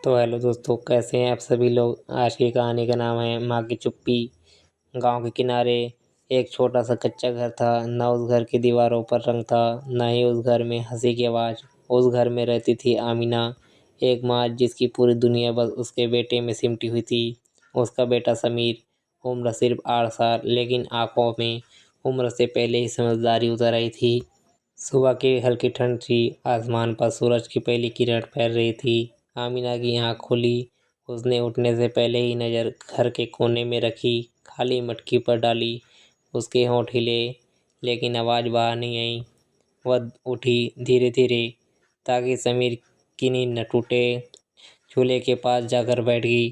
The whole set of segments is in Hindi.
तो हेलो दोस्तों, कैसे हैं आप सभी लोग। आज की कहानी का नाम है माँ की चुप्पी। गांव के किनारे एक छोटा सा कच्चा घर था। न उस घर की दीवारों पर रंग था, न ही उस घर में हंसी की आवाज़। उस घर में रहती थी आमीना, एक माँ जिसकी पूरी दुनिया बस उसके बेटे में सिमटी हुई थी। उसका बेटा समीर, उम्र सिर्फ 8 साल, लेकिन आंखों में उम्र से पहले ही समझदारी उतर आई थी। सुबह की हल्की ठंड थी, आसमान पर सूरज की पहली किरण फैल रही थी। आमीना की आँख खुली। उसने उठने से पहले ही नज़र घर के कोने में रखी खाली मटकी पर डाली। उसके होंठ हिले, लेकिन आवाज़ बाहर नहीं आई। वह उठी धीरे धीरे, ताकि समीर की नींद न टूटे। चूल्हे के पास जाकर बैठ गई।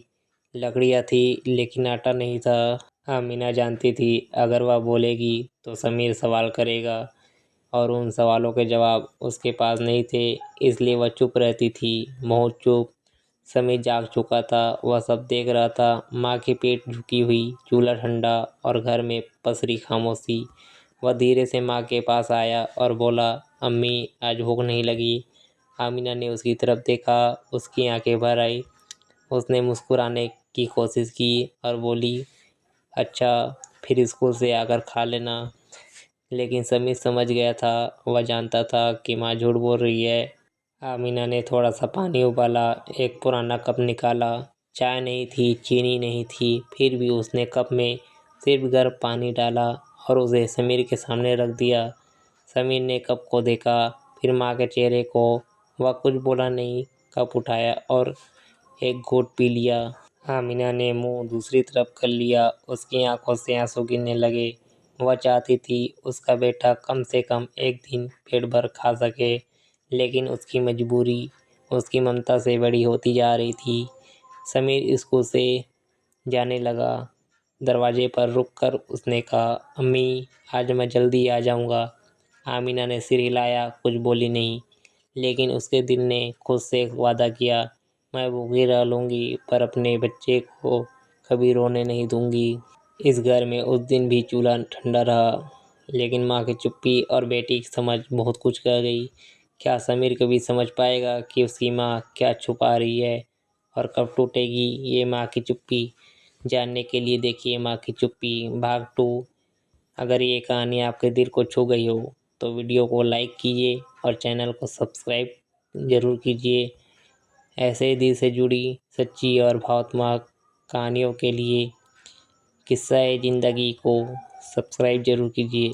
लकड़ियाँ थी, लेकिन आटा नहीं था। आमीना जानती थी, अगर वह बोलेगी तो समीर सवाल करेगा, और उन सवालों के जवाब उसके पास नहीं थे। इसलिए वह चुप रहती थी, बहुत चुप। समीर जाग चुका था, वह सब देख रहा था। माँ की पीठ झुकी हुई, चूल्हा ठंडा और घर में पसरी खामोशी। वह धीरे से माँ के पास आया और बोला, अम्मी, आज भूख नहीं लगी। आमीना ने उसकी तरफ देखा, उसकी आंखें भर आई। उसने मुस्कुराने की कोशिश की और बोली, अच्छा, फिर स्कूल से आकर खा लेना। लेकिन समीर समझ गया था, वह जानता था कि माँ झूठ बोल रही है। आमीना ने थोड़ा सा पानी उबाला, एक पुराना कप निकाला। चाय नहीं थी, चीनी नहीं थी, फिर भी उसने कप में सिर्फ गर्म पानी डाला और उसे समीर के सामने रख दिया। समीर ने कप को देखा, फिर माँ के चेहरे को। वह कुछ बोला नहीं, कप उठाया और एक घूंट पी लिया। आमीना ने मुंह दूसरी तरफ कर लिया, उसकी आंखों से आंसू गिरने लगे। वह चाहती थी उसका बेटा कम से कम एक दिन पेट भर खा सके, लेकिन उसकी मजबूरी उसकी ममता से बड़ी होती जा रही थी। समीर स्कूल से जाने लगा। दरवाजे पर रुककर उसने कहा, अम्मी, आज मैं जल्दी आ जाऊंगा। आमीना ने सिर हिलाया, कुछ बोली नहीं, लेकिन उसके दिल ने खुद से एक वादा किया, मैं भूखी रह लूँगी, पर अपने बच्चे को कभी रोने नहीं दूंगी। इस घर में उस दिन भी चूल्हा ठंडा रहा, लेकिन माँ की चुप्पी और बेटी की समझ बहुत कुछ कह गई। क्या समीर कभी समझ पाएगा कि उसकी माँ क्या छुपा रही है, और कब टूटेगी ये माँ की चुप्पी। जानने के लिए देखिए माँ की चुप्पी भाग 2। अगर ये कहानी आपके दिल को छू गई हो तो वीडियो को लाइक कीजिए और चैनल को सब्सक्राइब ज़रूर कीजिए। ऐसे ही दिल से जुड़ी सच्ची और भावनात्मक कहानियों के लिए किस्सा ज़िंदगी को सब्सक्राइब ज़रूर कीजिए।